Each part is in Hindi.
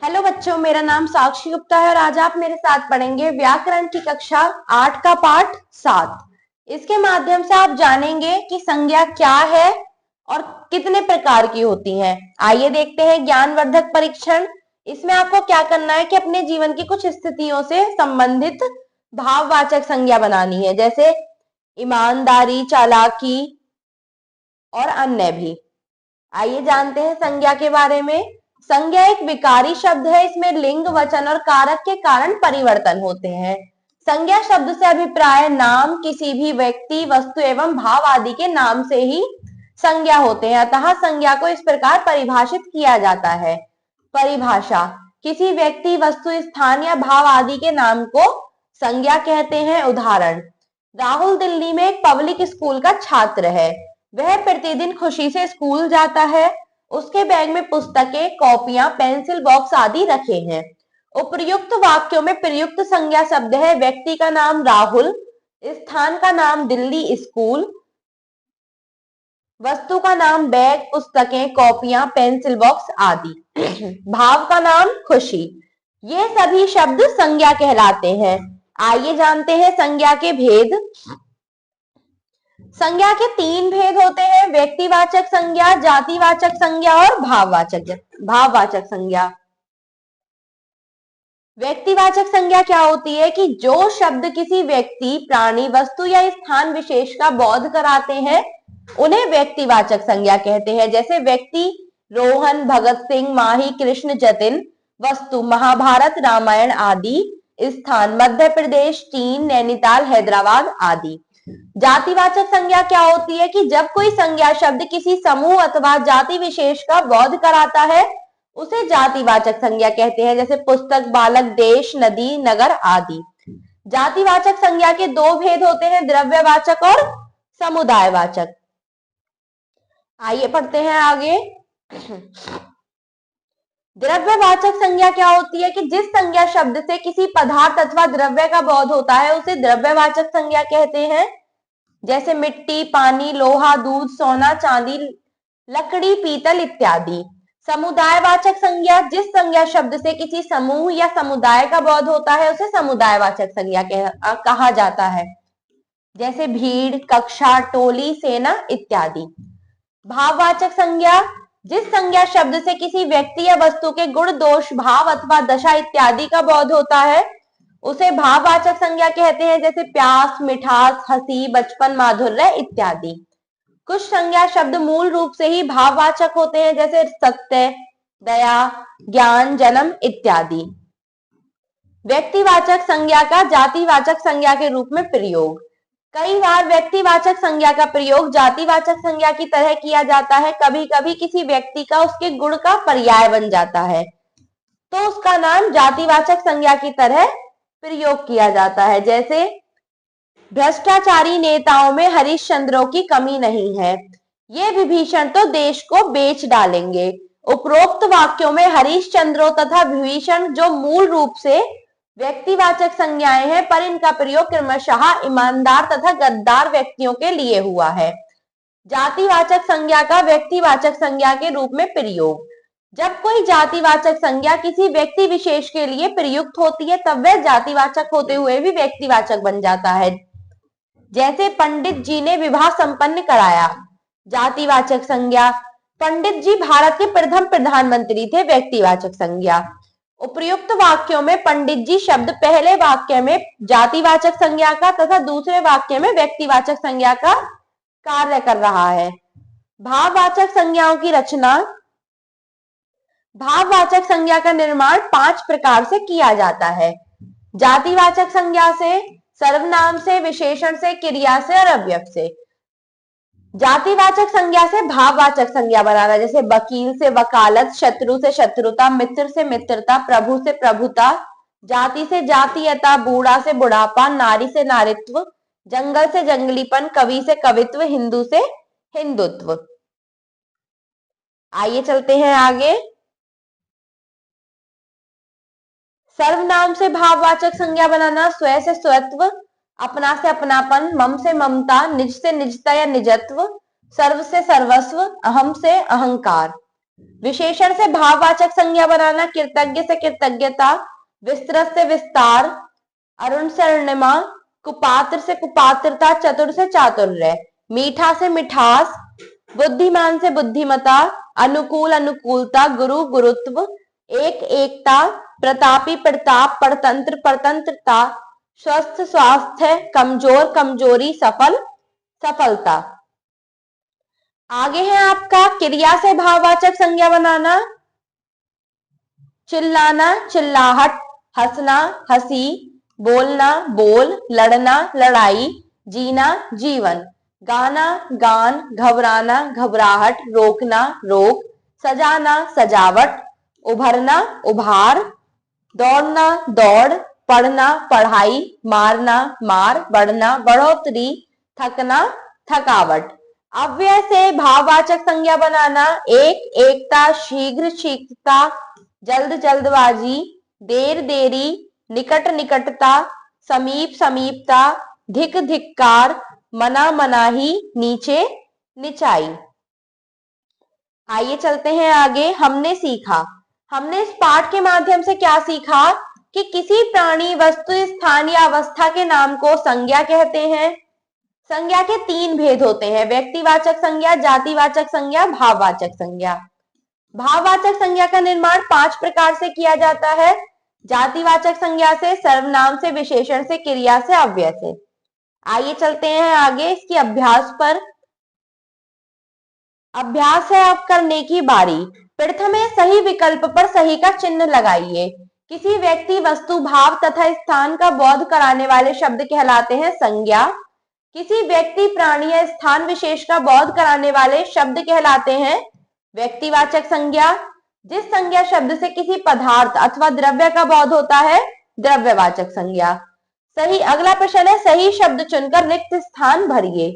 हेलो बच्चों, मेरा नाम साक्षी गुप्ता है और आज आप मेरे साथ पढ़ेंगे व्याकरण की कक्षा 8 का पाठ 7। इसके माध्यम से आप जानेंगे कि संज्ञा क्या है और कितने प्रकार की होती हैं। आइए देखते हैं ज्ञानवर्धक परीक्षण। इसमें आपको क्या करना है कि अपने जीवन की कुछ स्थितियों से संबंधित भाववाचक संज्ञा बनानी है, जैसे ईमानदारी, चालाकी और अन्य भी। आइए जानते हैं संज्ञा के बारे में। संज्ञा एक विकारी शब्द है। इसमें लिंग, वचन और कारक के कारण परिवर्तन होते हैं। संज्ञा शब्द से अभिप्राय नाम, किसी भी व्यक्ति, वस्तु एवं भाव आदि के नाम से ही संज्ञा होते हैं। अतः संज्ञा को इस प्रकार परिभाषित किया जाता है। परिभाषा: किसी व्यक्ति, वस्तु, स्थान या भाव आदि के नाम को संज्ञा कहते हैं। उदाहरण: राहुल दिल्ली में एक पब्लिक स्कूल का छात्र है। वह प्रतिदिन खुशी से स्कूल जाता है। उसके बैग में पुस्तकें, कॉपियां, पेंसिल बॉक्स आदि रखे हैं। उपर्युक्त वाक्यों में प्रयुक्त संज्ञा शब्द है व्यक्ति का नाम राहुल, स्थान का नाम दिल्ली स्कूल, वस्तु का नाम बैग, पुस्तकें, कॉपियां, पेंसिल बॉक्स आदि, भाव का नाम खुशी। ये सभी शब्द संज्ञा कहलाते हैं। आइए जानते हैं संज्ञा के भेद। संज्ञा के 3 भेद होते हैं: व्यक्तिवाचक संज्ञा, जातिवाचक संज्ञा और भाववाचक संज्ञा। व्यक्तिवाचक संज्ञा क्या होती है कि जो शब्द किसी व्यक्ति, प्राणी, वस्तु या स्थान विशेष का बोध कराते हैं उन्हें व्यक्तिवाचक संज्ञा कहते हैं। जैसे व्यक्ति रोहन, भगत सिंह, माही, कृष्ण, जतिन। वस्तु महाभारत, रामायण आदि। स्थान मध्य प्रदेश, चीन, नैनीताल, हैदराबाद आदि। जातिवाचक संज्ञा क्या होती है कि जब कोई संज्ञा शब्द किसी समूह अथवा जाति विशेष का बोध कराता है उसे जातिवाचक संज्ञा कहते हैं। जैसे पुस्तक, बालक, देश, नदी, नगर आदि। जातिवाचक संज्ञा के 2 भेद होते हैं: द्रव्यवाचक और समुदायवाचक। आइए पढ़ते हैं आगे। द्रव्यवाचक संज्ञा क्या होती है कि जिस संज्ञा शब्द से किसी पदार्थ अथवा द्रव्य का बोध होता है उसे द्रव्यवाचक संज्ञा कहते हैं। जैसे मिट्टी, पानी, लोहा, दूध, सोना, चांदी, लकड़ी, पीतल इत्यादि। समुदायवाचक संज्ञा: जिस संज्ञा शब्द से किसी समूह या समुदाय का बोध होता है उसे समुदायवाचक संज्ञा कहा जाता है। जैसे भीड़, कक्षा, टोली, सेना इत्यादि। भाववाचक संज्ञा: जिस संज्ञा शब्द से किसी व्यक्ति या वस्तु के गुण, दोष, भाव अथवा दशा इत्यादि का बोध होता है उसे भाववाचक संज्ञा कहते हैं। जैसे प्यास, मिठास, हंसी, बचपन, माधुर्य इत्यादि। कुछ संज्ञा शब्द मूल रूप से ही भाववाचक होते हैं, जैसे सत्य, दया, ज्ञान, जन्म इत्यादि। व्यक्तिवाचक संज्ञा का जातिवाचक संज्ञा के रूप में प्रयोग: कई बार व्यक्तिवाचक संज्ञा का प्रयोग जातिवाचक संज्ञा की तरह किया जाता है। कभी कभी किसी व्यक्ति का उसके गुण का पर्याय बन जाता है तो उसका नाम जातिवाचक संज्ञा की तरह प्रयोग किया जाता है। जैसे भ्रष्टाचारी नेताओं में हरिश्चंद्रों की कमी नहीं है, ये विभीषण तो देश को बेच डालेंगे। उपरोक्त वाक्यों में हरिश्चंद्रों तथा विभीषण जो मूल रूप से व्यक्तिवाचक संज्ञाएं हैं, पर इनका प्रयोग क्रमशः ईमानदार तथा गद्दार व्यक्तियों के लिए हुआ है। जातिवाचक संज्ञा का व्यक्तिवाचक संज्ञा के रूप में प्रयोग: जब कोई जातिवाचक संज्ञा किसी व्यक्ति विशेष के लिए प्रयुक्त होती है तब वह जातिवाचक होते हुए भी व्यक्तिवाचक बन जाता है। जैसे पंडित जी ने विवाह संपन्न कराया। जातिवाचक संज्ञा: पंडित जी भारत के प्रथम प्रधानमंत्री थे। व्यक्तिवाचक संज्ञा: उपर्युक्त वाक्यों में पंडित जी शब्द पहले वाक्य में जातिवाचक संज्ञा का तथा दूसरे वाक्य में व्यक्तिवाचक संज्ञा का कार्य कर रहा है। भाववाचक संज्ञाओं की रचना: भाववाचक संज्ञा का निर्माण 5 प्रकार से किया जाता है: जातिवाचक संज्ञा से, सर्वनाम से, विशेषण से, क्रिया से और अव्यय से। जातिवाचक संज्ञा से भाववाचक संज्ञा बनाना: जैसे वकील से वकालत, शत्रु से शत्रुता, मित्र से मित्रता, प्रभु से प्रभुता, जाति से जातीयता, बूढ़ा से बुढ़ापा, नारी से नारित्व, जंगल से जंगलीपन, कवि से कवित्व, हिंदू से हिंदुत्व। आइए चलते हैं आगे। सर्वनाम से भाववाचक संज्ञा बनाना: स्व से स्वत्व, अपना से अपनापन, मम से ममता, निज से निजता या निजत्व, सर्व से सर्वस्व, अहम से अहंकार। विशेषण से भाववाचक संज्ञा बनाना, कृतज्ञ से कृतज्ञता, विस्तृत से विस्तार, अरुण से अरुणिमा, कुपात्र से कुपात्रता, चतुर से चातुर्य, मीठा से मिठास, बुद्धिमान से बुद्धिमता, अनुकूल अनुकूलता, गुरु गुरुत्व, एक एकता, प्रतापी प्रताप, परतंत्र परतंत्रता, स्वस्थ स्वास्थ्य, कमजोर कमजोरी, सफल सफलता। आगे है आपका क्रिया से भाववाचक संज्ञा बनाना, चिल्लाना चिल्लाहट, हंसना हंसी, बोलना बोल, लड़ना लड़ाई, जीना जीवन, गाना गान, घबराना घबराहट, रोकना रोक, सजाना सजावट, उभरना उभार, दौड़ना दौड़, पढ़ना पढ़ाई, मारना मार, बढ़ना बढ़ोतरी, थकना थकावट। अव्यय से भाववाचक संज्ञा बनाना, एक एकता, शीघ्र शीघ्रता, जल्द जल्दबाजी, देर देरी, निकट निकटता, समीप समीपता, धिक धिक्कार, मना मनाही, नीचे निचाई। आइए चलते हैं आगे। हमने सीखा, हमने इस पाठ के माध्यम से क्या सीखा कि किसी प्राणी, वस्तु, स्थान या अवस्था के नाम को संज्ञा कहते हैं। संज्ञा के तीन भेद होते हैं, व्यक्तिवाचक संज्ञा, जातिवाचक संज्ञा, भाववाचक संज्ञा। भाववाचक संज्ञा का निर्माण 5 प्रकार से किया जाता है, जातिवाचक संज्ञा से, सर्वनाम से, विशेषण से, क्रिया से, अव्यय से। आइए चलते हैं आगे इसकी अभ्यास पर। अभ्यास है अब करने की बारी। प्रथम सही विकल्प पर सही का चिन्ह लगाइए। किसी व्यक्ति, वस्तु, भाव तथा स्थान का बोध कराने वाले शब्द कहलाते हैं संज्ञा। किसी व्यक्ति, प्राणी या स्थान विशेष का बोध कराने वाले शब्द कहलाते हैं व्यक्तिवाचक संज्ञा। जिस संज्ञा शब्द से किसी पदार्थ अथवा द्रव्य का बोध होता है, द्रव्यवाचक संज्ञा। सही, अगला प्रश्न है सही शब्द चुनकर रिक्त स्थान भरिए।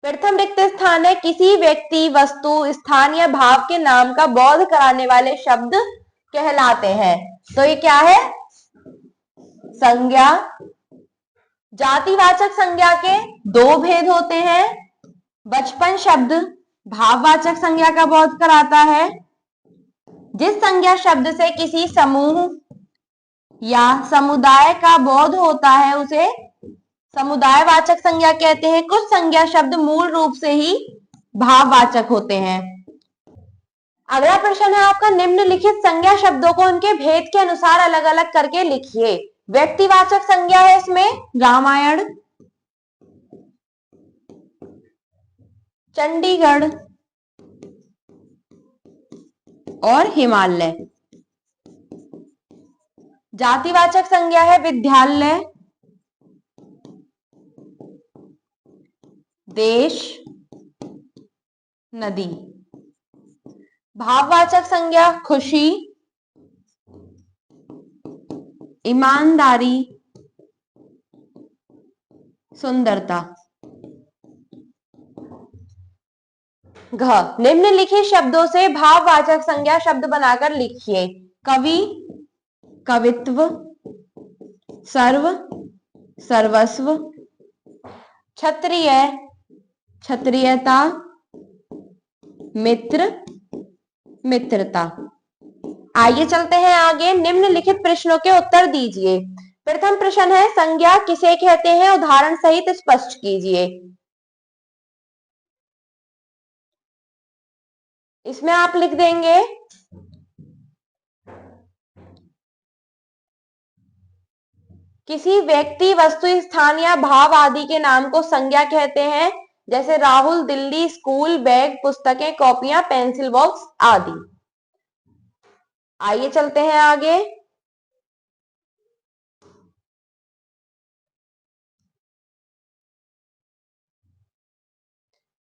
प्रथम रिक्त स्थान है किसी व्यक्ति, वस्तु, स्थान या भाव के नाम का बोध कराने वाले शब्द कहलाते हैं, तो ये क्या है? संज्ञा। जातिवाचक संज्ञा के 2 भेद होते हैं। बचपन शब्द भाववाचक संज्ञा का बोध कराता है। जिस संज्ञा शब्द से किसी समूह या समुदाय का बोध होता है उसे समुदायवाचक संज्ञा कहते हैं। कुछ संज्ञा शब्द मूल रूप से ही भाववाचक होते हैं। अगला प्रश्न है आपका, निम्नलिखित संज्ञा शब्दों को उनके भेद के अनुसार अलग अलग करके लिखिए। व्यक्तिवाचक संज्ञा है इसमें रामायण, चंडीगढ़ और हिमालय। जातिवाचक संज्ञा है विद्यालय, देश, नदी। भाववाचक संज्ञा खुशी, ईमानदारी, सुंदरता। घ, निम्नलिखित शब्दों से भाववाचक संज्ञा शब्द बनाकर लिखिए। कवि, कवित्व, सर्व, सर्वस्व, क्षत्रिय, क्षत्रियता, मित्र, मित्रता। आइए चलते हैं आगे। निम्नलिखित प्रश्नों के उत्तर दीजिए। प्रथम प्रश्न है संज्ञा किसे कहते हैं, उदाहरण सहित स्पष्ट कीजिए। इसमें आप लिख देंगे किसी व्यक्ति, वस्तु, स्थान या भाव आदि के नाम को संज्ञा कहते हैं, जैसे राहुल, दिल्ली, स्कूल, बैग, पुस्तकें, कॉपियां, पेंसिल बॉक्स आदि। आइए चलते हैं आगे।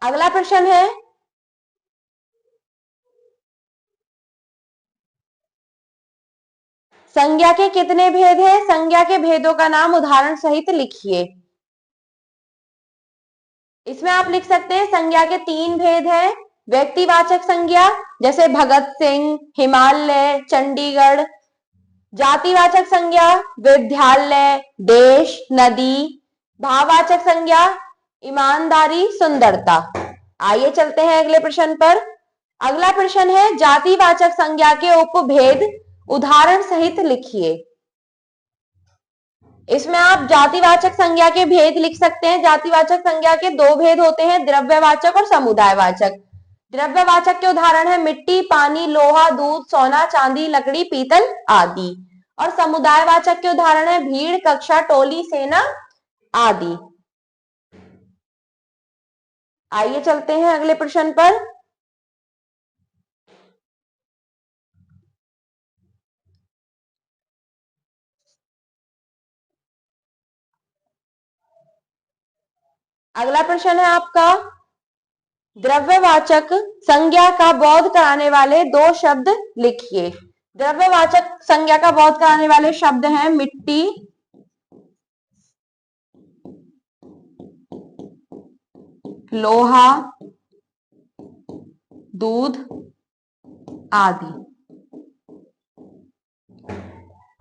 अगला प्रश्न है संज्ञा के कितने भेद हैं? संज्ञा के भेदों का नाम उदाहरण सहित लिखिए। इसमें आप लिख सकते हैं संज्ञा के 3 भेद हैं। व्यक्तिवाचक संज्ञा जैसे भगत सिंह, हिमालय, चंडीगढ़। जातिवाचक संज्ञा विद्यालय, देश, नदी। भाववाचक संज्ञा ईमानदारी, सुंदरता। आइए चलते हैं अगले प्रश्न पर। अगला प्रश्न है जातिवाचक संज्ञा के उपभेद उदाहरण सहित लिखिए। इसमें आप जातिवाचक संज्ञा के भेद लिख सकते हैं। जातिवाचक संज्ञा के दो भेद होते हैं, द्रव्यवाचक और समुदायवाचक। द्रव्यवाचक के उदाहरण है मिट्टी, पानी, लोहा, दूध, सोना, चांदी, लकड़ी, पीतल आदि। और समुदायवाचक के उदाहरण है भीड़, कक्षा, टोली, सेना आदि। आइए चलते हैं अगले प्रश्न पर। अगला प्रश्न है आपका द्रव्यवाचक संज्ञा का बोध कराने वाले दो शब्द लिखिए। द्रव्यवाचक संज्ञा का बोध कराने वाले शब्द हैं मिट्टी, लोहा, दूध आदि।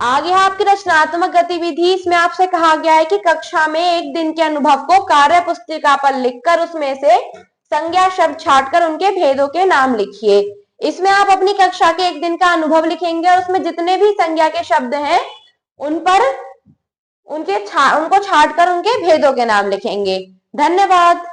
आगे है आपकी रचनात्मक गतिविधि। इसमें आपसे कहा गया है कि कक्षा में एक दिन के अनुभव को कार्य पुस्तिका पर लिखकर उसमें से संज्ञा शब्द छांटकर उनके भेदों के नाम लिखिए। इसमें आप अपनी कक्षा के एक दिन का अनुभव लिखेंगे और उसमें जितने भी संज्ञा के शब्द हैं उन पर उनको छांटकर उनके भेदों के नाम लिखेंगे। धन्यवाद।